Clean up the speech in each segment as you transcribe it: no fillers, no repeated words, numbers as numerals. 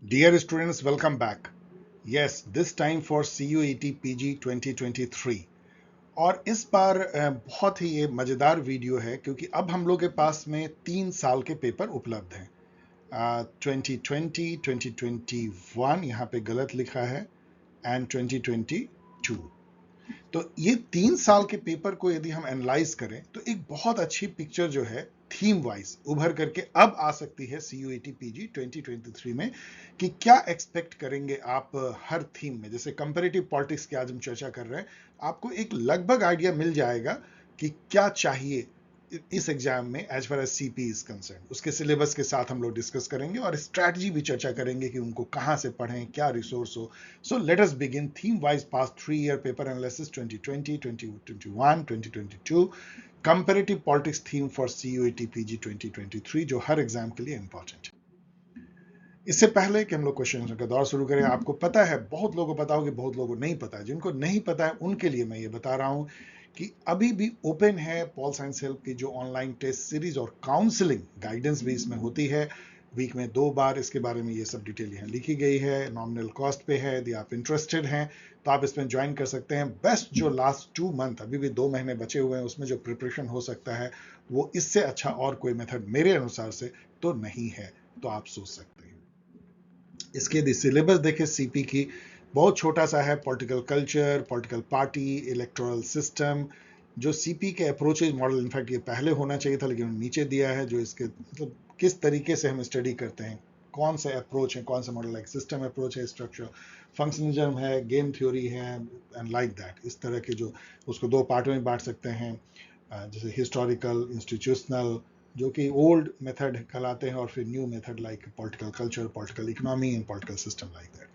Dear students, welcome back. Yes, this time for CUET PG 2023 और इस बार बहुत ही ये मज़ेदार वीडियो है क्योंकि अब हम लोग के पास में 3 साल के पेपर उपलब्ध हैं। 2020, 2021 यहाँ पे गलत लिखा है एंड 2022। तो ये 3 साल के पेपर को यदि हम एनालाइज करें तो एक बहुत अच्छी पिक्चर जो है थीम वाइज उभर करके अब आ सकती है CUET PG 2023 में कि क्या एक्सपेक्ट करेंगे आप हर थीम में। जैसे कंपैरेटिव पॉलिटिक्स की आज हम चर्चा कर रहे हैं, आपको एक लगभग आइडिया मिल जाएगा कि क्या चाहिए इस एग्जाम में as far as CP is concern. उसके सिलेबस के साथ हम लोग डिस्कस करेंगे और स्ट्रैटेजी भी चर्चा करेंगे कि उनको कहां से पढ़ें, क्या रिसोर्स हो। So let us begin theme-wise past 3-year paper analysis 2020, 2021, 2022, comparative politics theme for CUET PG 2023 जो हर एग्जाम के लिए इंपॉर्टेंट है। इससे पहले कि हम लोग क्वेश्चन का दौर शुरू करें, आपको पता है, बहुत लोगों को पता होगा, बहुत लोगों को नहीं पता है। जिनको नहीं पता है उनके लिए मैं ये बता रहा हूं कि अभी भी ओपन है पॉल साइंस हेल्प की जो ऑनलाइन टेस्ट सीरीज और काउंसलिंग गाइडेंस भी इसमें होती है वीक में 2 बार। इसके बारे में ये सब डिटेल यहाँ लिखी गई है, नॉमिनल कॉस्ट पे है। यदि आप इंटरेस्टेड हैं तो आप इसमें ज्वाइन कर सकते हैं। बेस्ट जो लास्ट 2 मंथ, अभी भी 2 महीने बचे हुए हैं, उसमें जो प्रिपरेशन हो सकता है वो इससे अच्छा और कोई मेथड मेरे अनुसार से तो नहीं है, तो आप सोच सकते हैं। इसके यदि सिलेबस देखें CP की, बहुत छोटा सा है। Political culture, political party, electoral system, जो CP के अप्रोचेज मॉडल, इनफैक्ट ये पहले होना चाहिए था लेकिन नीचे दिया है, जो इसके मतलब किस तरीके से हम स्टडी करते हैं, कौन से अप्रोच है, कौन सा मॉडल, लाइक सिस्टम अप्रोच है, स्ट्रक्चर फंक्शनलिज्म है, गेम थ्योरी है एंड लाइक दैट। इस तरह के जो उसको 2 पार्ट में बांट सकते हैं, जैसे हिस्टोरिकल, इंस्टीट्यूशनल, जो कि ओल्ड मेथड कहलाते हैं, और फिर new method like political culture, political economy and political system like that.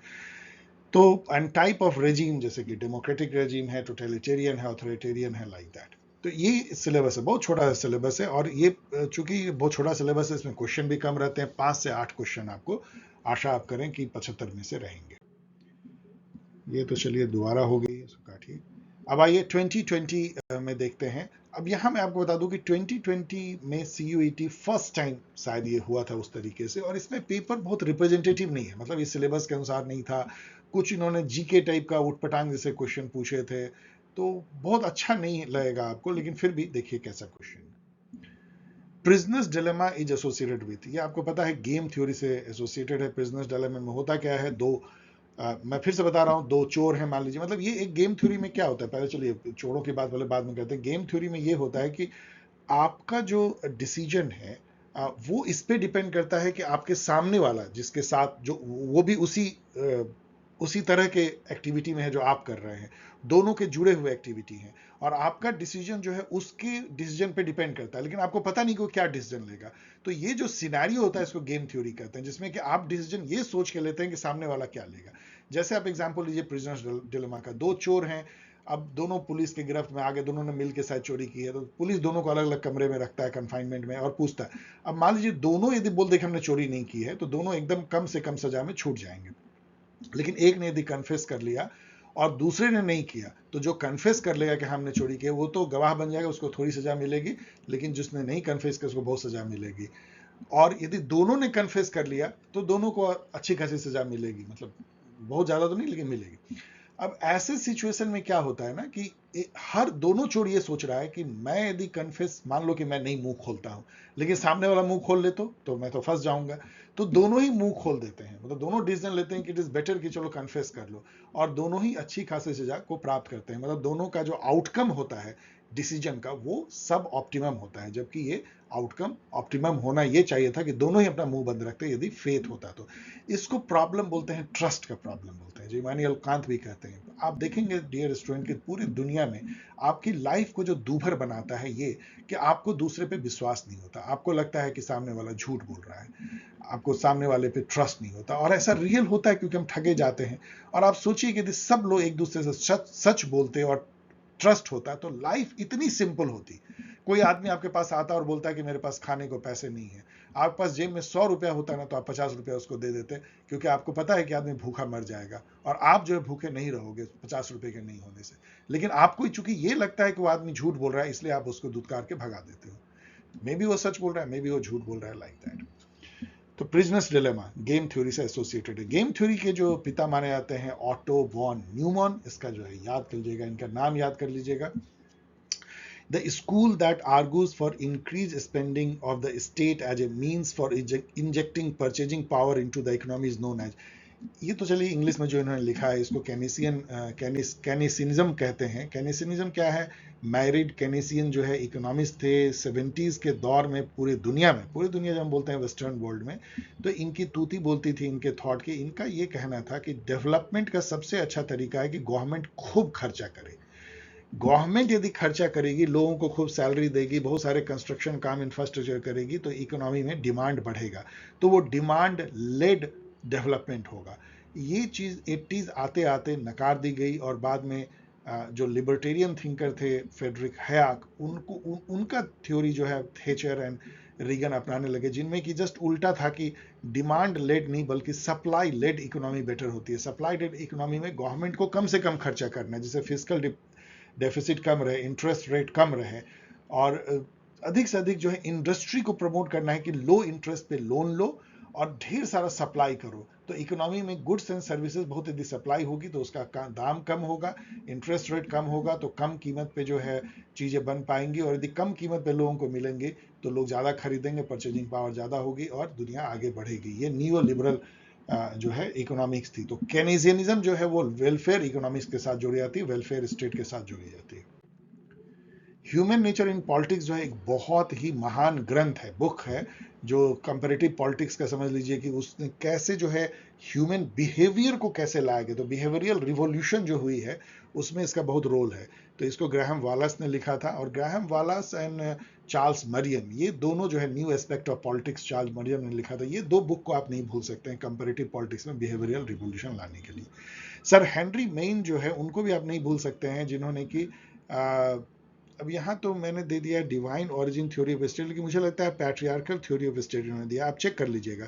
तो एंड टाइप ऑफ रेजिम, जैसे कि डेमोक्रेटिक रेजिम है, टोटलिटेरियन है, ऑथोरिटेरियन है, लाइक दैट। तो ये सिलेबस है, बहुत छोटा सिलेबस है, और ये चूंकि बहुत छोटा सिलेबस है, इसमें क्वेश्चन भी कम रहते हैं। 5 से 8 क्वेश्चन आपको आशा आप करें कि 75 में से रहेंगे। ये तो चलिए दोबारा हो गई, इसको काटिए। अब आइए 2020 में देखते हैं। अब यहाँ मैं आपको बता दूं कि 2020 में CUET फर्स्ट टाइम शायद ये हुआ था उस तरीके से, और इसमें पेपर बहुत रिप्रेजेंटेटिव नहीं है, मतलब इस सिलेबस के अनुसार नहीं था। कुछ इन्होंने GK टाइप का उठपटांग जैसे क्वेश्चन पूछे थे, तो बहुत अच्छा नहीं लगेगा आपको, लेकिन फिर भी देखिए कैसा question. Prisoners dilemma is associated with, ये आपको पता है गेम थ्योरी से एसोसिएटेड है। प्रिजनर्स डिलेमा में होता क्या है, मैं फिर से बता रहा हूं, 2 चोर हैं मान लीजिए। मतलब ये एक गेम थ्योरी में क्या होता है, पहले चलिए चोरों की बात पहले बाद में करते हैं। गेम थ्योरी में ये होता है कि आपका जो डिसीजन है वो इस पे डिपेंड करता है कि आपके सामने वाला जिसके साथ जो वो भी उसी तरह के एक्टिविटी में है जो आप कर रहे हैं, दोनों के जुड़े हुए एक्टिविटी हैं, और आपका डिसीजन जो है उसके डिसीजन पे डिपेंड करता है, लेकिन आपको पता नहीं कि वो क्या डिसीजन लेगा। तो ये जो सिनेरियो होता है इसको गेम थ्योरी कहते हैं, जिसमें कि आप डिसीजन ये सोच के लेते हैं कि सामने वाला क्या लेगा। जैसे आप एग्जांपल लीजिए प्रिजनर्स डिलेमा का, 2 चोर हैं, अब दोनों पुलिस के गिरफ्त में आ गए, दोनों ने मिलकर शायद चोरी की है, तो पुलिस दोनों को अलग अलग कमरे में रखता है कंफाइनमेंट में और पूछता है। अब मान लीजिए दोनों यदि बोल दे कि हमने चोरी नहीं की है, तो दोनों एकदम कम से कम सजा में छूट जाएंगे। लेकिन एक ने यदि कन्फेस कर लिया और दूसरे ने नहीं किया, तो जो कन्फेस कर लेगा कि हमने चोरी की, वो तो गवाह बन जाएगा, उसको थोड़ी सजा मिलेगी, लेकिन जिसने नहीं कन्फेस किया उसको बहुत सजा मिलेगी। और यदि दोनों ने कन्फेस कर लिया तो दोनों को अच्छी खासी सजा मिलेगी, मतलब बहुत ज्यादा तो नहीं लेकिन मिलेगी। अब ऐसे सिचुएशन में क्या होता है ना कि हर दोनों चोर ये सोच रहा है कि मैं यदि कन्फेस, मान लो कि मैं नहीं मुंह खोलता हूं, लेकिन सामने वाला मुंह खोल ले तो मैं तो फंस जाऊंगा। तो दोनों ही मुंह खोल देते हैं, मतलब दोनों डिसीजन लेते हैं कि इट इज बेटर कि चलो कन्फेस कर लो, और दोनों ही अच्छी खासी सजा को प्राप्त करते हैं। मतलब दोनों का जो आउटकम होता है डिसीजन का वो सब ऑप्टिमम होता है, जबकि ये आउटकम ऑप्टिमम होना ये चाहिए था कि दोनों ही अपना मुंह बंद रखते यदि फेथ होता तो। इसको प्रॉब्लम बोलते हैं, ट्रस्ट का प्रॉब्लम बोलते हैं, जो इमानुएल कांत भी कहते हैं। आप देखेंगे डियर स्टूडेंट कि पूरी दुनिया में आपकी लाइफ को जो दूभर बनाता है ये कि आपको दूसरे पे विश्वास नहीं होता, आपको लगता है कि सामने वाला झूठ बोल रहा है, आपको सामने वाले पे ट्रस्ट नहीं होता। और ऐसा रियल होता है क्योंकि हम ठगे जाते हैं। और आप सोचिए कि यदि सब लोग एक दूसरे से सच सच बोलते और ट्रस्ट होता तो लाइफ इतनी सिंपल होती। कोई आदमी आपके पास आता और बोलता है कि मेरे पास खाने को पैसे नहीं है, आपके पास जेब में 100 रुपया होता है ना, तो आप 50 रुपया उसको दे देते, क्योंकि आपको पता है कि आदमी भूखा मर जाएगा, और आप जो है भूखे नहीं रहोगे 50 रुपए के नहीं होने से। लेकिन आपको चूंकि ये लगता है कि वो आदमी झूठ बोल रहा है, इसलिए आप उसको दुत्कार के भगा देते हो। मे बी वो सच बोल रहा है, मे बी वो झूठ बोल रहा है, लाइक दैट। तो प्रिजनर्स डिलेमा गेम थ्योरी से एसोसिएटेड है। गेम थ्योरी के जो पिता माने जाते हैं ऑटो वॉन न्यूमैन, इसका जो है याद कर लीजिएगा, इनका नाम याद कर लीजिएगा। The school that argues for increased spending of the state as a means for injecting purchasing power into the economy is known as, ये तो चलिए इंग्लिश में जो इन्होंने लिखा है इसको केनेसियनिज्म कहते हैं। केनेसियनिज्म क्या है? मैरिड केनेसियन जो है इकोनॉमिस्ट थे 70s के दौर में पूरी दुनिया जब हम बोलते हैं वेस्टर्न वर्ल्ड में, तो इनकी तूती बोलती थी इनके थॉट की। इनका ये कहना था कि डेवलपमेंट का सबसे अच्छा तरीका है कि गवर्नमेंट खूब खर्चा करे। गवर्नमेंट यदि खर्चा करेगी, लोगों को खूब सैलरी देगी, बहुत सारे कंस्ट्रक्शन काम इंफ्रास्ट्रक्चर करेगी, तो इकोनॉमी में डिमांड बढ़ेगा, तो वो डिमांड लेड डेवलपमेंट होगा। ये चीज़ 80s आते आते नकार दी गई और बाद में जो लिबर्टेरियन थिंकर थे फ्रेडरिक हैक, उनका थ्योरी जो है थेचर एंड रीगन अपनाने लगे, जिनमें कि जस्ट उल्टा था कि डिमांड लेड नहीं बल्कि सप्लाई लेड इकोनॉमी बेटर होती है। सप्लाई लेड इकोनॉमी में गवर्नमेंट को कम से कम खर्चा करना है, जिससे फिजिकल डेफिसिट कम रहे, इंटरेस्ट रेट कम रहे, और अधिक से अधिक जो है इंडस्ट्री को प्रमोट करना है कि लो इंटरेस्ट पे लोन लो और ढेर सारा सप्लाई करो। तो इकोनॉमी में गुड्स एंड सर्विसेज बहुत यदि सप्लाई होगी तो उसका दाम कम होगा, इंटरेस्ट रेट कम होगा, तो कम कीमत पे जो है चीजें बन पाएंगी, और यदि कम कीमत पे लोगों को मिलेंगे तो लोग ज्यादा खरीदेंगे, परचेजिंग पावर ज्यादा होगी और दुनिया आगे बढ़ेगी। ये नियो लिबरल जो है इकोनॉमिक्स थी। तो केनेसियनिज्म जो है वो वेलफेयर इकोनॉमिक्स के साथ जुड़ी जाती है, वेलफेयर स्टेट के साथ जुड़ी जाती है। ह्यूमन नेचर इन पॉलिटिक्स जो है एक बहुत ही महान ग्रंथ है, बुक है, जो कंपैरेटिव पॉलिटिक्स का समझ लीजिए कि उसने कैसे जो है ह्यूमन बिहेवियर को कैसे लाया गया। तो बिहेवियरल रिवॉल्यूशन जो हुई है उसमें इसका बहुत रोल है। तो इसको ग्राहम वालस ने लिखा था, और Graham Wallas and Charles Merriam, ये दोनों जो है new aspect of politics Charles Merriam ने लिखा था। ये दो बुक को आप नहीं भूल सकते हैं कंपैरेटिव पॉलिटिक्स में बिहेवियरल रिवॉल्यूशन लाने के लिए। सर हेनरी मेन जो है उनको भी आप नहीं भूल सकते हैं, जिन्होंने कि अब यहाँ तो मैंने दे दिया divine origin theory of state, लेकिन मुझे लगता है पैट्रियार्कल थ्योरी ऑफ स्टेट इन्होंने दिया, आप चेक कर लीजिएगा।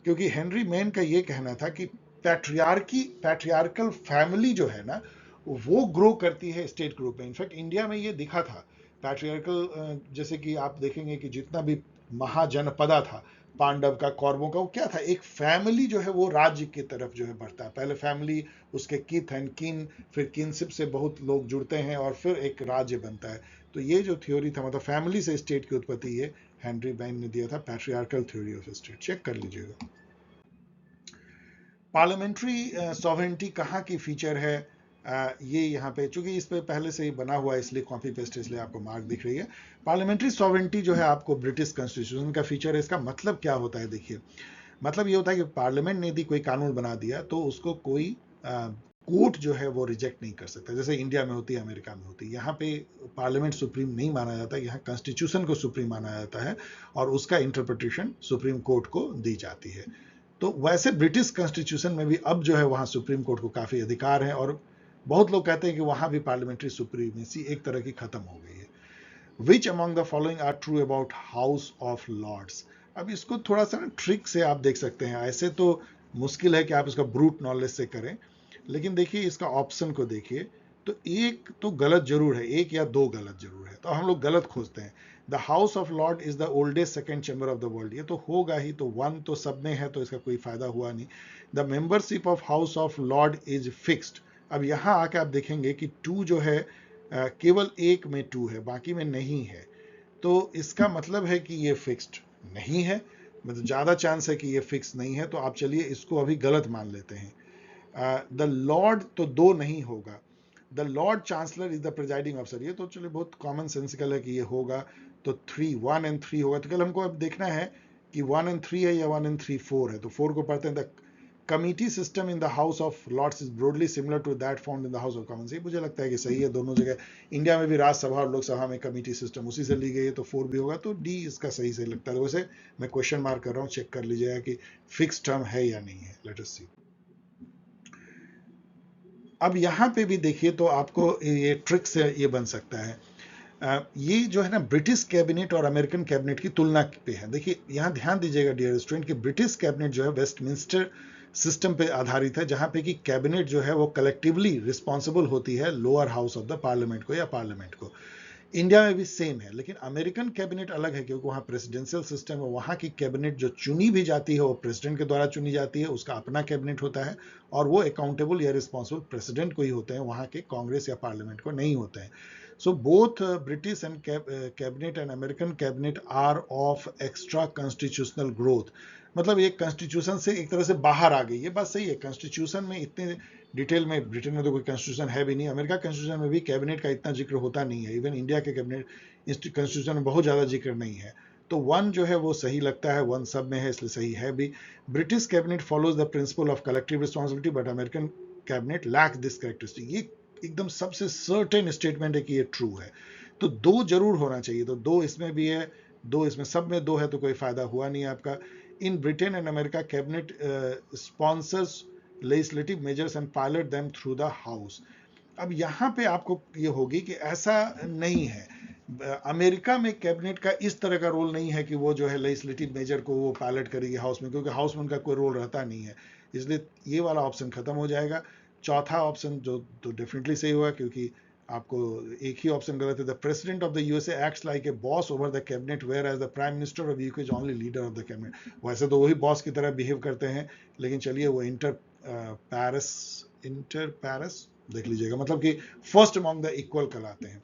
क्योंकि हेनरी मेन का ये कहना था कि पैट्रियार्कल फैमिली जो है ना वो ग्रो करती है स्टेट ग्रुप में। इनफैक्ट इंडिया में ये दिखा था पैट्रियार्कल, जैसे कि आप देखेंगे कि जितना भी महाजनपदा था पांडव का, कौरवों का, वो क्या था, एक फैमिली जो है वो राज्य की तरफ जो है बढ़ता है। पहले फैमिली, उसके किथ एंड किन, फिर किनशिप से बहुत लोग जुड़ते हैं और फिर एक राज्य बनता है। तो ये जो थ्योरी था, मतलब फैमिली से स्टेट की उत्पत्ति, ये हेनरी बेन ने दिया था, patriarchal theory of state, check कर लीजिएगा। पार्लियामेंट्री सॉवरेनिटी कहाँ की फीचर है, ये यहाँ पे चूंकि इस पे पहले से ही बना हुआ है इसलिए कॉपी पेस्ट, इसलिए आपको मार्क दिख रही है। पार्लियामेंट्री सॉवरेनिटी जो है आपको ब्रिटिश कॉन्स्टिट्यूशन का फीचर है। इसका मतलब क्या होता है, देखिए, मतलब ये होता है कि पार्लियामेंट ने यदि कोई कानून बना दिया तो उसको कोई कोर्ट जो है वो रिजेक्ट नहीं कर सकता, जैसे इंडिया में होती है, अमेरिका में होती है। यहाँ पे पार्लियामेंट सुप्रीम नहीं माना जाता, यहाँ कॉन्स्टिट्यूशन को सुप्रीम माना जाता है और उसका इंटरप्रिटेशन सुप्रीम कोर्ट को दी जाती है। तो वैसे ब्रिटिश कॉन्स्टिट्यूशन में भी अब जो है वहाँ सुप्रीम कोर्ट को काफी अधिकार है, और बहुत लोग कहते हैं कि वहां भी पार्लियामेंट्री सुप्रीमेसी एक तरह की खत्म हो गई है। Which among the following are true about House of Lords. अब इसको थोड़ा सा ट्रिक से आप देख सकते हैं, ऐसे तो मुश्किल है कि आप इसका ब्रूट नॉलेज से करें, लेकिन देखिए इसका ऑप्शन को देखिए, तो एक तो गलत जरूर है, एक या दो गलत जरूर है, तो हम लोग गलत खोजते हैं। The House of Lord is the oldest second chamber of the world, ये तो होगा ही, तो वन तो सब में है, तो इसका कोई फायदा हुआ नहीं। The membership of house of Lord is fixed. अब यहां आके आप देखेंगे कि टू जो है केवल एक में टू है, बाकी में नहीं है, तो इसका मतलब है कि ये फिक्स्ड नहीं है, मतलब ज्यादा चांस है कि ये फिक्स नहीं है। तो आप चलिए इसको अभी गलत मान लेते हैं। द लॉर्ड तो दो नहीं होगा। The Lord chancellor is the presiding officer, ये तो चलिए बहुत कॉमन सेंसिकल है कि ये होगा, तो 3 1 and 3 होगा। तो कल हमको अब देखना है कि 1 and 3 है या 1 and 3 4 है। तो 4 को पढ़ते हैं, the committee system in the House of Lords is broadly similar to that found in the House of Commons. ये मुझे लगता है कि सही है दोनों जगह। इंडिया में भी राज्यसभा और लोकसभा में कमिटी सिस्टम उसी से ली गई है, तो 4 भी होगा, तो डी इसका सही से लगता है। वैसे मैं क्वेश्चन मार्क कर रहा हूँ, चेक कर लीजिएगा कि फिक्स टर्म है या नहीं है। लेट अस सी। अब यहां पे भी देखिए तो आपको ये ट्रिक से ये बन सकता है। ये जो है ना ब्रिटिश कैबिनेट और अमेरिकन कैबिनेट की तुलना पे है। देखिए यहां ध्यान दीजिएगा डियर स्टूडेंट कि ब्रिटिश कैबिनेट जो है वेस्टमिंस्टर सिस्टम पे आधारित है, जहां पे कि कैबिनेट जो है वो कलेक्टिवली रिस्पॉन्सिबल होती है lower house of the parliament को या पार्लियामेंट को। इंडिया में भी सेम है, लेकिन अमेरिकन कैबिनेट अलग है क्योंकि वहाँ प्रेसिडेंशियल सिस्टम है। वहाँ की कैबिनेट जो चुनी भी जाती है वो प्रेसिडेंट के द्वारा चुनी जाती है, उसका अपना कैबिनेट होता है और वो अकाउंटेबल या रिस्पॉन्सिबल प्रेसिडेंट को ही होते हैं, वहाँ के कांग्रेस या पार्लियामेंट को नहीं होते हैं। So both British and cabinet and American cabinet are of extra constitutional growth. मतलब ये कॉन्स्टिट्यूशन से एक तरह से बाहर आ गई, ये बात सही है। कॉन्स्टिट्यूशन में इतने डिटेल में ब्रिटेन में तो कोई कॉन्स्टिट्यूशन है भी नहीं, अमेरिका कॉन्स्टिट्यूशन में भी कैबिनेट का इतना जिक्र होता नहीं है, इवन इंडिया के कैबिनेट कॉन्स्टिट्यूशन में बहुत ज़्यादा जिक्र नहीं है। तो वन जो है वो सही लगता है, वन सब में है इसलिए सही है भी। British cabinet follows the principle of collective responsibility but American cabinet lakhs this characteristic. ये एकदम सबसे सर्टेन स्टेटमेंट है कि ये ट्रू है। तो दो जरूर होना चाहिए, तो दो इसमें भी है, दो इसमें, सब में दो है तो कोई फायदा हुआ नहीं आपका। In Britain and America cabinet sponsors legislative measures and pilot them through the house. अब यहाँ पे आपको ये होगी कि ऐसा नहीं है, अमेरिका में कैबिनेट का इस तरह का रोल नहीं है कि वो जो है लेजिस्लेटिव मेजर को वो पायलट करेगी हाउस में, क्योंकि हाउस में उनका कोई रोल रहता नहीं है, इसलिए ये वाला ऑप्शन खत्म हो जाएगा। चौथा ऑप्शन जो तो डेफिनेटली सही होगा, क्योंकि आपको एक ही ऑप्शन गलत है। The president of the USA acts like a boss over the cabinet whereas the prime minister of UK is only leader of the cabinet. वैसे तो वही बॉस की तरह बिहेव करते हैं, लेकिन चलिए वो इंटर पैरस देख लीजिएगा, मतलब कि फर्स्ट अमॉन्ग द इक्वल कहलाते हैं।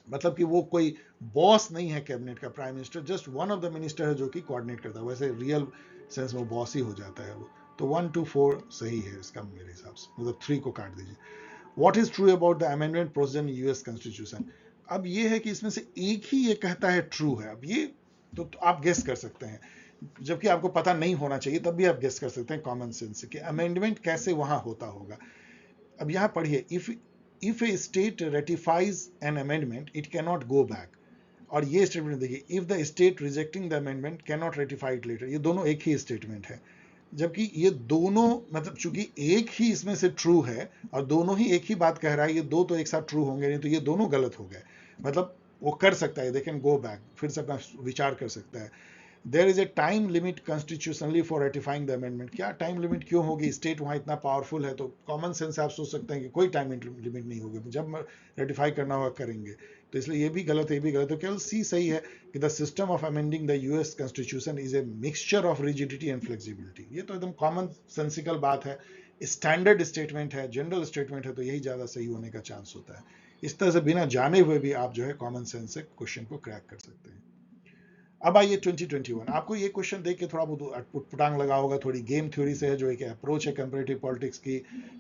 मतलब कि वो कोई बॉस नहीं है कैबिनेट का, prime minister just one of the minister है जो कि कोऑर्डिनेट करता है, वैसे रियल सेंस में बॉस ही हो जाता है वो। तो 1 2 4 सही है इसका मेरे हिसाब से, मतलब 3 को काट दीजिए। What is true about the amendment provision in US constitution. अब ये है कि इसमें से एक ही ये कहता है ट्रू है। अब ये तो आप गेस कर सकते हैं, जबकि आपको पता नहीं होना चाहिए तब भी आप गेस कर सकते हैं कॉमन सेंस से कि अमेंडमेंट कैसे वहां होता होगा। अब यहां पढ़िए, if a state ratifies an amendment it can not go back. और ये स्टेटमेंट देखिए, if the state rejecting the amendment can not ratify it later. ये दोनों एक ही स्टेटमेंट है, जबकि ये दोनों मतलब चूंकि एक ही इसमें से ट्रू है और दोनों ही एक ही बात कह रहा है, ये दो तो एक साथ ट्रू होंगे नहीं, तो ये दोनों गलत हो गए। मतलब वो कर सकता है, दे कैन गो बैक, फिर से अपना विचार कर सकता है। There is a time limit constitutionally for ratifying the amendment. क्या टाइम लिमिट क्यों होगी, स्टेट वहां इतना पावरफुल है, तो कॉमन सेंस आप सोच सकते हैं कि कोई टाइम लिमिट नहीं होगी, जब रेटिफाई करना होगा करेंगे। तो इसलिए ये भी गलत है, ये भी गलत है। केवल सी सही है कि the system of amending the US constitution is a mixture of rigidity and flexibility. ये तो एकदम कॉमन सेंसिकल बात है, स्टैंडर्ड स्टेटमेंट है, जनरल स्टेटमेंट है, तो यही ज्यादा सही होने का चांस होता है। इस तरह से बिना जाने हुए भी आप जो है कॉमन सेंस से क्वेश्चन को क्रैक कर सकते हैं। अब आइए 2021। आपको ये क्वेश्चन देख के थोड़ा बहुत अटपुटांग लगा होगा, थोड़ी गेम थ्योरी से है, जो एक अप्रोच है कंपैरेटिव पॉलिटिक्स की।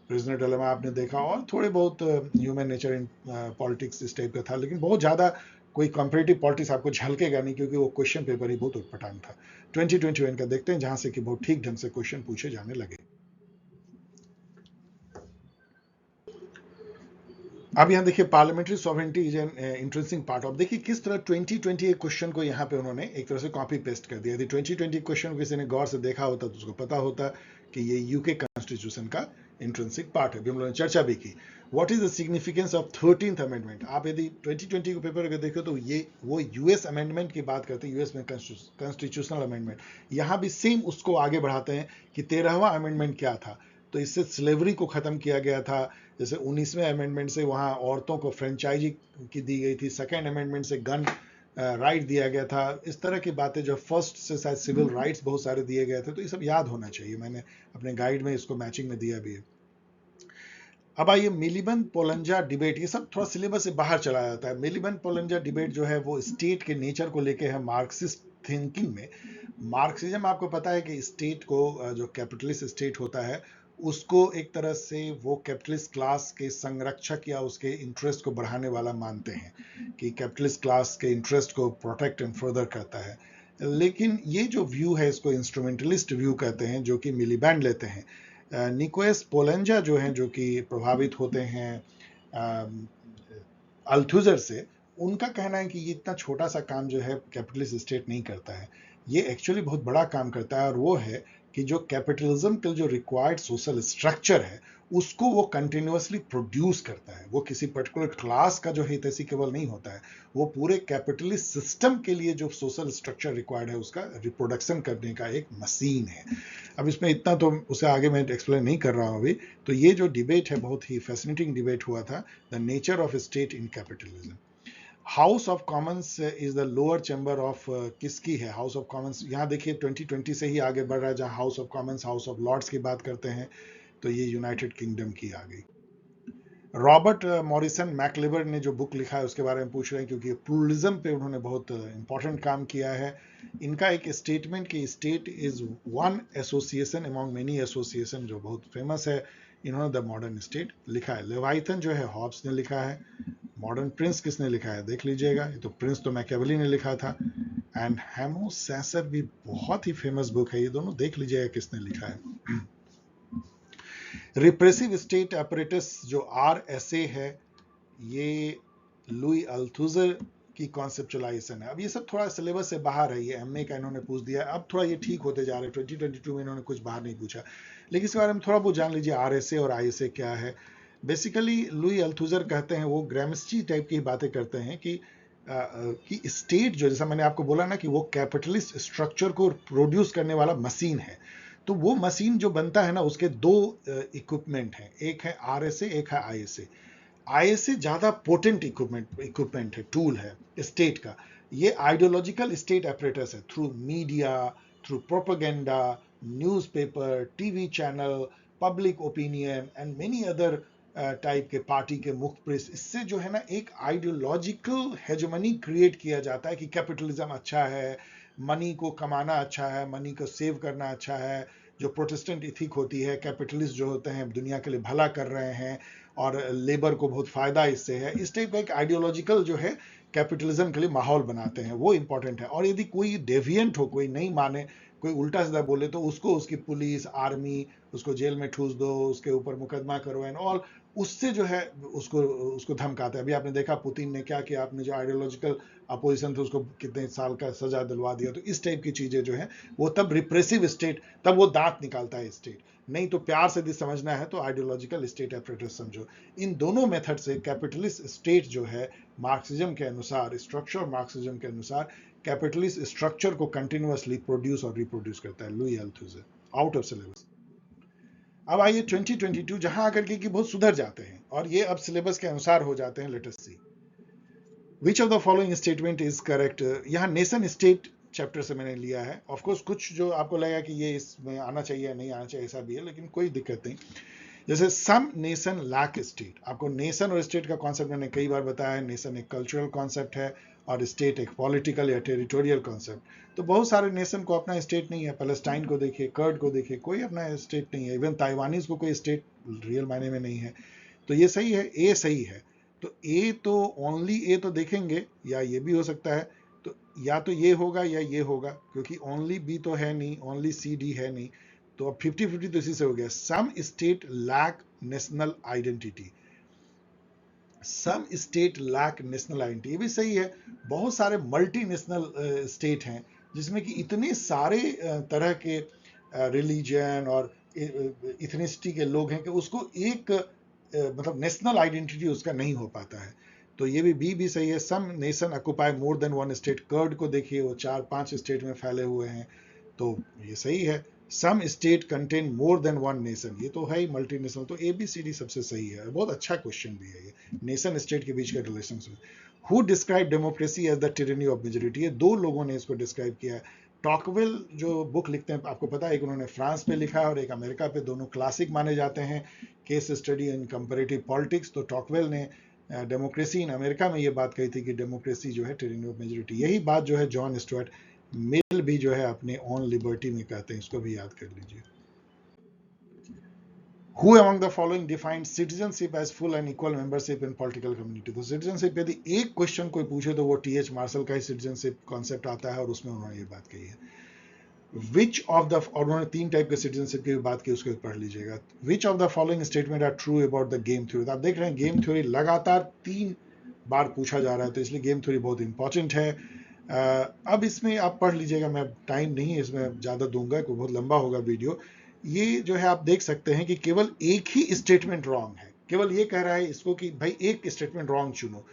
प्रिजनर डिलेमा आपने देखा और थोड़े बहुत ह्यूमन नेचर इन पॉलिटिक्स इस टाइप का था, लेकिन बहुत ज़्यादा कोई कंपैरेटिव पॉलिटिक्स आपको झलकेगा नहीं, क्योंकि वो क्वेश्चन पेपर ही बहुत उटपटांग था। 2021 का देखते हैं, जहां से कि बहुत ठीक ढंग से क्वेश्चन पूछे जाने लगे। अब यहाँ देखिए, parliamentary sovereignty is an interesting part of. देखिए किस तरह 2020 क्वेश्चन को यहाँ पे उन्होंने एक तरह से कॉपी पेस्ट कर दिया। यदि 2020 क्वेश्चन किसी ने गौर से देखा होता तो उसको पता होता कि ये यूके कॉन्स्टिट्यूशन का इंट्रेंसिक पार्ट है, भी हम लोगों ने चर्चा भी की। What is the significance of 13th amendment. आप यदि 2020 को पेपर अगर देखो तो ये वो यूएस अमेंडमेंट की बात करते हैं, यूएस में कॉन्स्टिट्यूशनल अमेंडमेंट। यहाँ भी सेम उसको आगे बढ़ाते हैं कि 13वां अमेंडमेंट क्या था। तो इससे स्लेवरी को खत्म किया गया था। जैसे 19वें अमेंडमेंट से वहाँ औरतों को फ्रेंचाइजी की दी गई थी, सेकेंड अमेंडमेंट से गन राइट दिया गया था। इस तरह की बातें जो फर्स्ट से शायद सिविल राइट्स बहुत सारे दिए गए थे, तो ये सब याद होना चाहिए। मैंने अपने गाइड में इसको मैचिंग में दिया भी है। अब आइए मिलिबन पोलंजा डिबेट, ये सब थोड़ा सिलेबस से बाहर चला जाता है। मिलिबन पोलंजा डिबेट जो है वो स्टेट के नेचर को लेके है मार्क्सिस्ट थिंकिंग में। मार्क्सिज्म आपको पता है कि स्टेट को, जो कैपिटलिस्ट स्टेट होता है, उसको एक तरह से वो कैपिटलिस्ट क्लास के संरक्षक या उसके इंटरेस्ट को बढ़ाने वाला मानते हैं, कि कैपिटलिस्ट क्लास के इंटरेस्ट को प्रोटेक्ट एंड फर्दर करता है। लेकिन ये जो व्यू है इसको इंस्ट्रूमेंटलिस्ट व्यू कहते हैं, जो कि मिलीबैंड लेते हैं। निकोलस पोलंजा जो हैं, जो कि प्रभावित होते हैं अल्थुजर से, उनका कहना है कि ये इतना छोटा सा काम जो है कैपिटलिस्ट स्टेट नहीं करता है, ये एक्चुअली बहुत बड़ा काम करता है। और वो है कि जो कैपिटलिज्म का जो रिक्वायर्ड सोशल स्ट्रक्चर है उसको वो कंटिन्यूअसली प्रोड्यूस करता है। वो किसी पर्टिकुलर क्लास का जो हितैषी केवल नहीं होता है, वो पूरे कैपिटलिस्ट सिस्टम के लिए जो सोशल स्ट्रक्चर रिक्वायर्ड है उसका रिप्रोडक्शन करने का एक मशीन है। अब इसमें इतना तो उसे आगे मैं एक्सप्लेन नहीं कर रहा हूँ अभी। तो ये जो डिबेट है बहुत ही फैसिनेटिंग डिबेट हुआ था, the nature of state in capitalism. House of Commons is the lower chamber of किसकी है? हाउस ऑफ कॉमन्स यहाँ देखिए 2020 से ही आगे बढ़ रहा है, जहां House of Commons House of Lords की बात करते हैं तो ये यूनाइटेड किंगडम की आ गई। रॉबर्ट मॉरिसन मैकलिबर ने जो बुक लिखा है उसके बारे में पूछ रहे हैं, क्योंकि प्लूरलिज्म पे उन्होंने बहुत इंपॉर्टेंट काम किया है। इनका एक स्टेटमेंट कि state is one association among many association, जो बहुत फेमस है। इन्होंने द मॉडर्न स्टेट लिखा है। लेवाइथन जो है हॉब्स ने लिखा है। मॉडर्न प्रिंस किसने लिखा है देख लीजिएगा, ये तो प्रिंस तो मैकेवेली ने लिखा था। एंड हेमो सैसर भी बहुत ही फेमस बुक है, ये दोनों देख लीजिएगा किसने लिखा है। रिप्रेसिव स्टेट अपरेटस जो RSA है, ये लुई अल्थुजर की कॉन्सेप्चुलाइजेशन है। अब ये सब थोड़ा सिलेबस से बाहर है, ये MA का इन्होंने पूछ दिया। अब थोड़ा ये ठीक होते जा रहे हैं, 2022 में इन्होंने कुछ बाहर नहीं पूछा, लेकिन इसके बारे में थोड़ा बहुत जान लीजिए RSA और ISA क्या है। बेसिकली लुई अल्थुजर कहते हैं, वो ग्रामस्ची टाइप की बातें करते हैं कि स्टेट जो, जैसा मैंने आपको बोला ना कि वो कैपिटलिस्ट स्ट्रक्चर को प्रोड्यूस करने वाला मशीन है, तो वो मशीन जो बनता है ना उसके दो इक्विपमेंट हैं, एक है RSA एक है ISA। ISA ज्यादा पोटेंट इक्विपमेंट है, टूल है स्टेट का। ये आइडियोलॉजिकल स्टेट अपरेटस है, through media, through propaganda, newspaper, TV channel, public opinion and many other type के पार्टी के मुख प्रेस। इससे जो है ना एक आइडियोलॉजिकल हेजमनी क्रिएट किया जाता है कि कैपिटलिज्म अच्छा है, मनी को कमाना अच्छा है, मनी को सेव करना अच्छा है। जो प्रोटेस्टेंट इथिक होती है, कैपिटलिस्ट जो होते हैं दुनिया के लिए भला कर रहे हैं और लेबर को बहुत फायदा इससे है, इस टाइप का एक आइडियोलॉजिकल जो है कैपिटलिज्म के लिए माहौल बनाते हैं, वो इंपॉर्टेंट है। और यदि कोई डेविएंट हो, कोई नहीं माने, कोई उल्टा सीधा बोले, तो उसको उसकी पुलिस आर्मी उसको जेल में ठूस दो, उसके ऊपर मुकदमा करो एंड ऑल, उससे जो है उसको उसको धमकाते हैं। अभी आपने देखा पुतिन ने क्या किया, आपने जो आइडियोलॉजिकल अपोजिशन थे उसको कितने साल का सजा दिलवा दिया। तो इस टाइप की चीजें जो है वो तब रिप्रेसिव स्टेट, तब वो दांत निकालता है स्टेट। नहीं तो प्यार से यदि समझना है तो आइडियोलॉजिकल स्टेट अपरेटस समझो। इन दोनों मेथड से कैपिटलिस्ट स्टेट जो है मार्क्सिज्म के अनुसार, स्ट्रक्चर मार्क्सिज्म के अनुसार कैपिटलिस्ट स्ट्रक्चर को कंटिन्यूअसली प्रोड्यूस और रिप्रोड्यूस करता है। Louis Althusser, out of syllabus. अब आइए 2022, जहां आकर के बहुत सुधर जाते हैं और ये अब सिलेबस के अनुसार हो जाते हैं। Let us see which of the following statement is correct. यहाँ नेशन स्टेट चैप्टर से मैंने लिया है। ऑफ कोर्स कुछ जो आपको लगेगा कि ये इसमें आना चाहिए या नहीं आना चाहिए, ऐसा भी है, लेकिन कोई दिक्कत नहीं। जैसे सम नेशन लैक स्टेट, आपको नेशन और स्टेट का कॉन्सेप्ट मैंने कई बार बताया है। नेशन एक कल्चरल कॉन्सेप्ट है और स्टेट एक पॉलिटिकल या टेरिटोरियल कॉन्सेप्ट। तो बहुत सारे नेशन को अपना स्टेट नहीं है। पैलेस्टाइन को देखिए, कर्ड को देखिए, कोई अपना स्टेट नहीं है। इवन ताइवानीज को कोई स्टेट रियल मायने में नहीं है। तो ये सही है, ए सही है। तो ए तो ओनली ए तो देखेंगे, या ये भी हो सकता है, तो या तो ये होगा या ये होगा, क्योंकि ओनली बी तो है नहीं, ओनली सी डी है नहीं। तो अब 50-50 तो इसी से हो गया। Some state lack national identity, some state lack national identity, ये भी सही है। बहुत सारे मल्टी नेशनल स्टेट हैं जिसमें कि इतने सारे तरह के रिलीजन और इथनिसिटी के लोग हैं कि उसको एक मतलब नेशनल आइडेंटिटी उसका नहीं हो पाता है। तो ये भी सही है। Some nation occupy more than one state, कर्ड को देखिए वो 4-5 स्टेट में फैले हुए हैं, तो ये सही है। Some state contain more than one nation, ये तो है ही मल्टी नेशनल। तो ABCD सबसे सही है। बहुत अच्छा क्वेश्चन भी है ये, नेशन स्टेट के बीच का relation. Who describe democracy as the tyranny of majority, ये दो लोगों ने इसको डिस्क्राइब किया है। टॉकवेल जो बुक लिखते हैं, आपको पता है, एक उन्होंने फ्रांस पे लिखा है और एक अमेरिका पे, दोनों क्लासिक माने जाते हैं case study in comparative politics. तो टॉकवेल ने डेमोक्रेसी इन अमेरिका में ये बात कही थी कि डेमोक्रेसी जो है टिरनी ऑफ मेजोरिटी। यही बात जो है जॉन स्टुअर्ट मिल भी जो है अपने ऑन लिबर्टी में कहते हैं, इसको भी याद कर लीजिए। Who among the following defined citizenship as full and equal membership in political community? तो citizenship यदि एक क्वेश्चन कोई पूछे तो वो TH मार्शल का ही citizenship कॉन्सेप्ट आता है और उसमें उन्होंने ये बात कही है। विच ऑफ द, और उन्होंने 3 टाइप के सिटीजनशिप की बात की, उसको पढ़ लीजिएगा। Which of the following statement are true about the game theory. आप देख रहे हैं गेम थ्योरी लगातार 3 बार पूछा जा रहा है, तो इसलिए गेम थ्योरी बहुत इंपॉर्टेंट है। अब इसमें आप पढ़ लीजिएगा, मैं टाइम नहीं इसमें ज़्यादा दूंगा, कोई बहुत लंबा होगा वीडियो। ये जो है आप देख सकते हैं कि केवल एक ही स्टेटमेंट रॉन्ग है, केवल ये कह रहा है इसको कि भाई एक स्टेटमेंट रॉन्ग चुनो।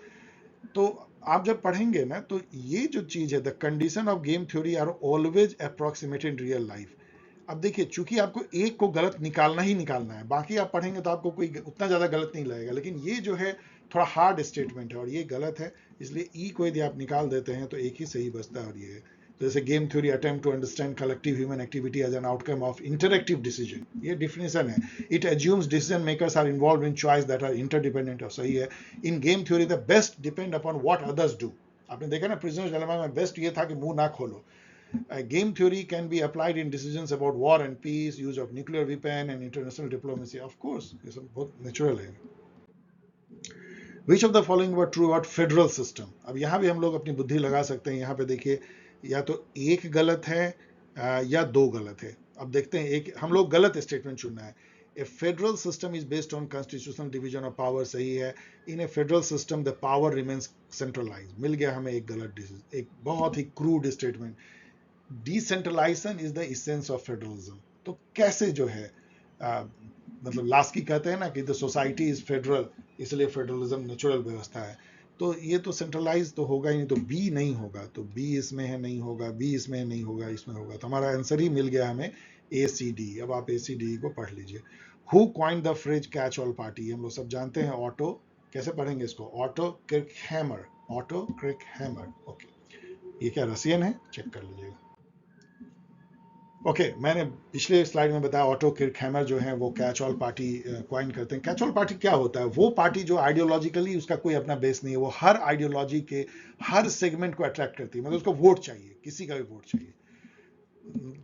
तो आप जब पढ़ेंगे ना, तो ये जो चीज है, the condition of game theory are always approximated in real life. अब देखिए, चूंकि आपको एक को गलत निकालना ही निकालना है, बाकी आप पढ़ेंगे तो आपको कोई उतना ज्यादा गलत नहीं लगेगा, लेकिन ये जो है थोड़ा हार्ड स्टेटमेंट है और ये गलत है, इसलिए ई को यदि आप निकाल देते हैं तो एक ही सही बचता है और ये है। तो जैसे game theory attempt to understand collective human activity as an outcome of interactive decision, ये डिफिनेशन है। It assumes decision makers are involve in choice that are interdependent, और सही है। In game theory the best depend upon what others do. आपने देखा ना prisoners dilemma में best ये था कि मुंह ना खोलो। Game theory can be applied in decisions about war and peace, use of nuclear weapon and international diplomacy. Of course, ये सब बहुत नेचुरल है। Which of the following were true about federal system? अब यहाँ भी हम लोग अपनी बुद्धि लगा सकते हैं। यहाँ पे देखिए, या तो एक गलत है या दो गलत है। अब देखते हैं, एक हम लोग गलत स्टेटमेंट चुनना है। A federal system is based on constitutional division of power, सही है। In a federal system the power remains centralized, मिल गया हमें एक गलत डिसीजन, एक बहुत ही crude statement. Decentralisation is the essence of federalism. तो कैसे जो है मतलब लास्की कहते हैं ना कि द सोसाइटी इज फेडरल, इसलिए फेडरलिज्म नेचुरल व्यवस्था है। तो ये तो सेंट्रलाइज तो होगा ही नहीं, तो बी नहीं होगा, तो बी इसमें है नहीं होगा, बी इसमें नहीं होगा, इसमें होगा, तो हमारा आंसर ही मिल गया हमें ए सी डी। अब आप ए सी डी को पढ़ लीजिए। Who coined the phrase catch all party? हम लोग सब जानते हैं। ऑटो, कैसे पढ़ेंगे इसको? Otto Kirchheimer, Otto Kirchheimer. Okay, ये क्या रसियन है? चेक कर लीजिएगा। ओके, मैंने पिछले स्लाइड में बताया ऑटो किरखैमर जो है वो कैच ऑल पार्टी क्वाइन करते हैं। कैच ऑल पार्टी क्या होता है? वो पार्टी जो आइडियोलॉजिकली उसका कोई अपना बेस नहीं है, वो हर आइडियोलॉजी के हर सेगमेंट को अट्रैक्ट करती है, मतलब उसको वोट चाहिए, किसी का भी वोट चाहिए।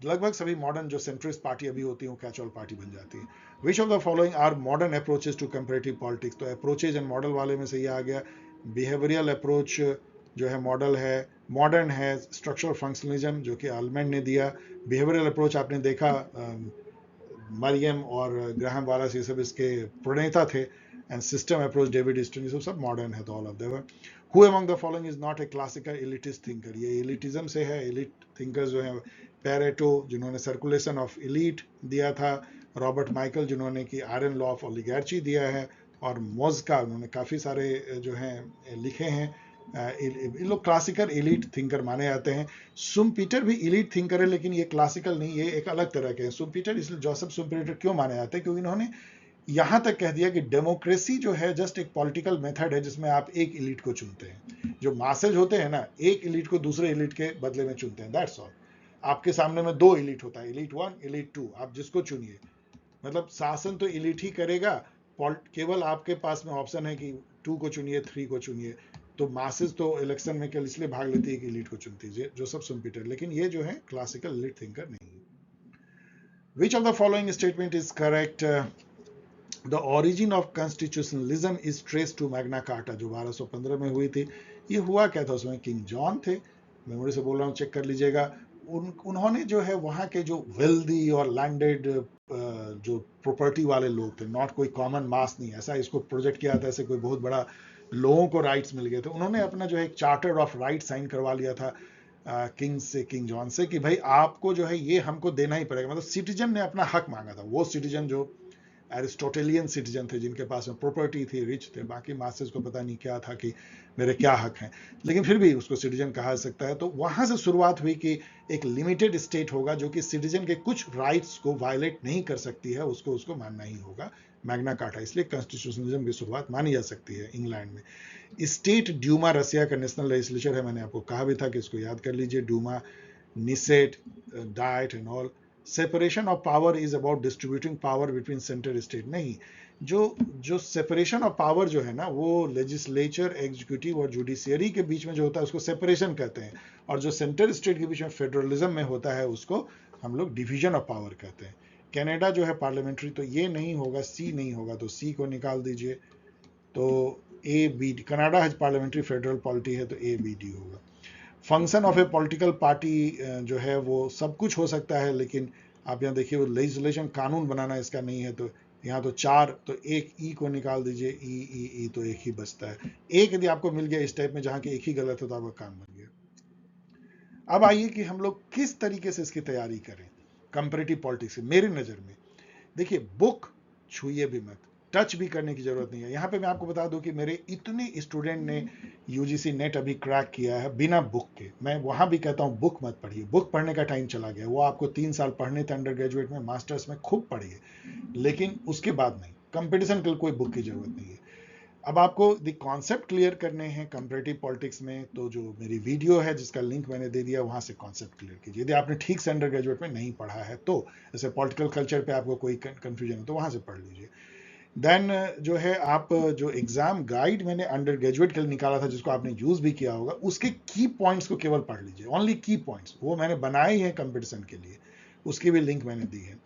लगभग सभी मॉडर्न जो सेंट्रिस्ट पार्टी अभी होती है वो कैच ऑल पार्टी बन जाती है। Which of the following are modern approaches to comparative politics? तो अप्रोचेज एंड मॉडल वाले में से ये आ गया। बिहेवियरियल अप्रोच जो है मॉडल है, मॉडर्न है स्ट्रक्चरल फंक्शनलिज्म जो कि आलमैंड ने दिया। बिहेवियरल अप्रोच आपने देखा, मरियम और ग्राहम वालास ये सब इसके प्रणेता थे। And system approach David Easton, ये सब मॉडर्न है, तो all of them. Who among the following is not a classical elitist thinker? ये एलिटिज्म से है। एलिट थिंकर जो है पेरेटो जिन्होंने सर्कुलेशन ऑफ एलीट दिया था, रॉबर्ट माइकल जिन्होंने कि आयरन लॉ ऑफ ओलिगार्ची दिया है, और मोज़का उन्होंने काफ़ी सारे जो हैं लिखे हैं। इन लोग क्लासिकल एलीट थिंकर माने जाते हैं। सुम्पीटर भी एलीट थिंकर है, लेकिन ये क्लासिकल नहीं, ये एक अलग तरह के हैं। सुम्पीटर इसलिए जोसेफ सुम्पीटर क्यों माने जाते हैं? क्योंकि इन्होंने यहां तक कह दिया कि डेमोक्रेसी जो है जस्ट एक पॉलिटिकल मेथड है जिसमें आप एक एलीट को चुनते हैं। जो मासेज होते हैं ना, एक एलीट को दूसरे एलीट के बदले में चुनते हैं, दैट्स ऑल। आपके सामने में दो एलीट होता है, एलीट 1 एलीट 2, आप जिसको चुनिए। मतलब शासन तो एलीट ही करेगा, केवल आपके पास में ऑप्शन है कि 2 को चुनिए, 3 को चुनिए। तो मासेज तो इलेक्शन में केवल इसलिए भाग लेती है कि एलीट को चुनती है, जोसेफ सुम्पीटर। लेकिन ये जो है क्लासिकल एलीट थिंकर नहीं है। Which of the following statement is correct? The origin of constitutionalism is trace to Magna Carta, जो 1215 में हुई थी। ये हुआ क्या था? उसमें किंग जॉन थे, मेमोरी से बोल रहा हूँ, चेक कर लीजिएगा। उन्होंने जो है वहाँ के जो वेल्दी और लैंडेड जो प्रॉपर्टी वाले लोग थे, नॉट कोई कॉमन मास नहीं, ऐसा इसको प्रोजेक्ट किया था ऐसे कोई बहुत बड़ा लोगों को राइट्स मिल गए थे। उन्होंने अपना जो है एक चार्टर ऑफ राइट साइन करवा लिया था किंग से, किंग जॉन से, कि भाई आपको जो है ये हमको देना ही पड़ेगा। मतलब सिटीजन ने अपना हक मांगा था, वो सिटीजन जो एरिस्टोटेलियन सिटीजन थे, जिनके पास में प्रॉपर्टी थी, रिच थे। बाकी मासेस को पता नहीं क्या था कि मेरे क्या हक हैं, लेकिन फिर भी उसको सिटीजन कहा सकता है। तो वहां से शुरुआत हुई कि एक लिमिटेड स्टेट होगा जो कि सिटीजन के कुछ राइट्स को वायलेट नहीं कर सकती है, उसको मानना ही होगा, मैग्ना कार्टा। इसलिए कॉन्स्टिट्यूशनलिज्म की शुरुआत मानी जा सकती है इंग्लैंड में। स्टेट ड्यूमा रसिया का नेशनल लेजिस्लेचर है, मैंने आपको कहा भी था कि इसको याद कर लीजिए। Duma, Knesset, Diet and all. Separation of power is about distributing power between centre state, नहीं। जो सेपरेशन ऑफ पावर जो है ना, वो लेजिस्लेचर, एग्जीक्यूटिव और जुडिशियरी के बीच में जो होता है उसको सेपरेशन कहते हैं, और जो सेंटर स्टेट के बीच में फेडरलिज्म में होता है उसको हम लोग डिवीजन ऑफ पावर कहते हैं। कनाडा जो है पार्लियामेंट्री, तो ये नहीं होगा, सी नहीं होगा, तो सी को निकाल दीजिए। तो ए बी डी, कनाडा है पार्लियामेंट्री फेडरल पॉलिटी है, तो ए बी डी होगा। Function of A political party जो है वो सब कुछ हो सकता है, लेकिन आप यहाँ देखिए वो लेजिस्लेशन, कानून बनाना इसका नहीं है। तो यहाँ तो 4, तो एक ई को निकाल दीजिए, ई तो एक ही बचता है। एक यदि आपको मिल गया इस टाइप में जहाँ के एक ही गलत है तो आपका काम बन गया। अब आइए कि हम लोग किस तरीके से इसकी तैयारी करें कंपैरेटिव पॉलिटिक्स से। मेरी नज़र में देखिए, बुक छूइए भी मत, टच भी करने की जरूरत नहीं है। यहाँ पे मैं आपको बता दूं कि मेरे इतने स्टूडेंट ने यूजीसी नेट अभी क्रैक किया है बिना बुक के। मैं वहां भी कहता हूँ बुक मत पढ़िए, बुक पढ़ने का टाइम चला गया। वो आपको 3 साल पढ़ने थे अंडर ग्रेजुएट में, मास्टर्स में खूब पढ़िए, लेकिन उसके बाद नहीं। कंपटीशन के लिए कोई बुक की जरूरत नहीं है। अब आपको द कॉन्सेप्ट क्लियर करने हैं कंपैरेटिव पॉलिटिक्स में, तो जो मेरी वीडियो है जिसका लिंक मैंने दे दिया, वहां से कॉन्सेप्ट क्लियर कीजिए। यदि आपने ठीक से अंडर ग्रेजुएट में नहीं पढ़ा है तो, जैसे पॉलिटिकल कल्चर पे आपको कोई कंफ्यूजन है तो वहां से पढ़ लीजिए। देन जो है, आप जो एग्जाम गाइड मैंने अंडर ग्रेजुएट के लिए निकाला था, जिसको आपने यूज भी किया होगा, उसके की पॉइंट्स को केवल पढ़ लीजिए, ओनली की पॉइंट्स। वो मैंने बनाए हैं कंपटीशन के लिए, उसकी भी लिंक मैंने दी है।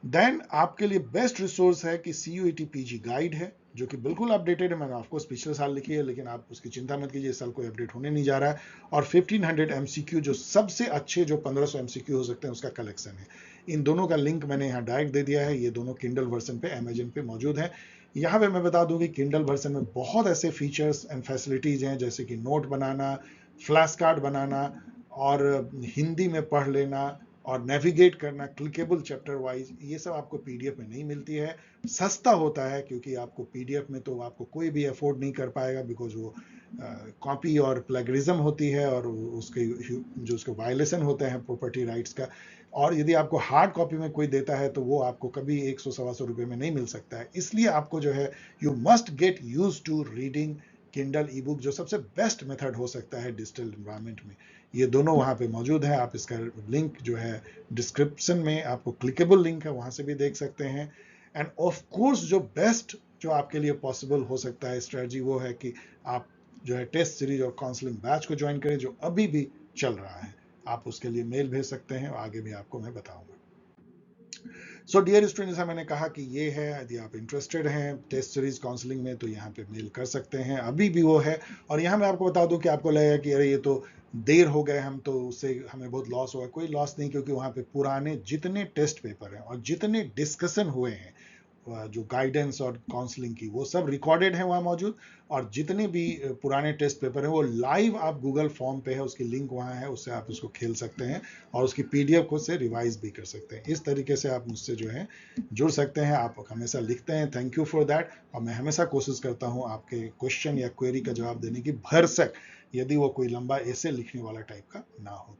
देन आपके लिए बेस्ट रिसोर्स है कि CUET PG गाइड है, जो कि बिल्कुल अपडेटेड है। मैंने ऑफकोर्स पिछले साल लिखी है, लेकिन आप उसकी चिंता मत कीजिए, इस साल कोई अपडेट होने नहीं जा रहा है। और 1500 MCQ, जो सबसे अच्छे जो 1500 MCQ हो सकते हैं, उसका कलेक्शन है। इन दोनों का लिंक मैंने यहाँ डायरेक्ट दे दिया है। ये दोनों किंडल वर्जन पे अमेजन पे मौजूद है। यहाँ पे मैं बता दूं कि किंडल वर्जन में बहुत ऐसे फीचर्स एंड फैसिलिटीज हैं, जैसे कि नोट बनाना, फ्लैश कार्ड बनाना, और हिंदी में पढ़ लेना, और नेविगेट करना क्लिकेबल चैप्टर वाइज। ये सब आपको पीडीएफ में नहीं मिलती है। सस्ता होता है, क्योंकि आपको पीडीएफ में तो आपको कोई भी अफोर्ड नहीं कर पाएगा, बिकॉज वो कॉपी और प्लेगरिज्म होती है, और उसके जो उसके वायलेशन होते हैं प्रॉपर्टी राइट्स का। और यदि आपको हार्ड कॉपी में कोई देता है तो वो आपको कभी 100-125 रुपए में नहीं मिल सकता है। इसलिए आपको जो है, you must get use to reading Kindle e book, जो सबसे बेस्ट मेथड हो सकता है डिजिटल एनवायरनमेंट में। ये दोनों वहां पे मौजूद है। आप इसका लिंक जो है डिस्क्रिप्शन में, आपको क्लिकेबल लिंक है, वहां से भी देख सकते हैं। एंड ऑफ कोर्स जो बेस्ट जो आपके लिए पॉसिबल हो सकता है स्ट्रेटजी, वो है कि आप जो है टेस्ट सीरीज और काउंसलिंग बैच को ज्वाइन करें, जो अभी भी चल रहा है। आप उसके लिए मेल भेज सकते हैं, और आगे भी आपको मैं बताऊंगा। सो डियर स्टूडेंट, जैसा मैंने कहा कि ये है, यदि आप इंटरेस्टेड हैं टेस्ट सीरीज काउंसलिंग में तो यहाँ पे मेल कर सकते हैं, अभी भी वो है। और यहाँ मैं आपको बता दूं कि आपको लगेगा कि अरे ये तो देर हो गए, हम तो उससे हमें बहुत लॉस हुआ। कोई लॉस नहीं, क्योंकि वहाँ पे पुराने जितने टेस्ट पेपर हैं और जितने डिस्कशन हुए हैं, जो गाइडेंस और काउंसलिंग की, वो सब रिकॉर्डेड है वहाँ मौजूद। और जितने भी पुराने टेस्ट पेपर हैं, वो लाइव आप गूगल फॉर्म पे है, उसकी लिंक वहाँ है, उससे आप उसको खेल सकते हैं, और उसकी PDF खुद से रिवाइज भी कर सकते हैं। इस तरीके से आप मुझसे जो है जुड़ सकते हैं। आप हमेशा लिखते हैं, थैंक यू फॉर दैट। और मैं हमेशा कोशिश करता हूँ आपके क्वेश्चन या क्वेरी का जवाब देने की, भरसक, यदि वो कोई लंबा ऐसे लिखने वाला टाइप का ना हो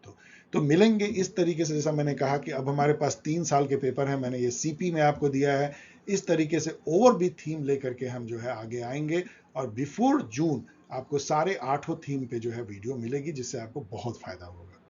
तो मिलेंगे इस तरीके से। जैसा मैंने कहा कि अब हमारे पास 3 साल के पेपर हैं, मैंने ये CP में आपको दिया है। इस तरीके से और भी थीम लेकर के हम जो है आगे आएंगे, और बिफोर जून आपको सारे 8 थीम पे जो है वीडियो मिलेगी, जिससे आपको बहुत फायदा होगा।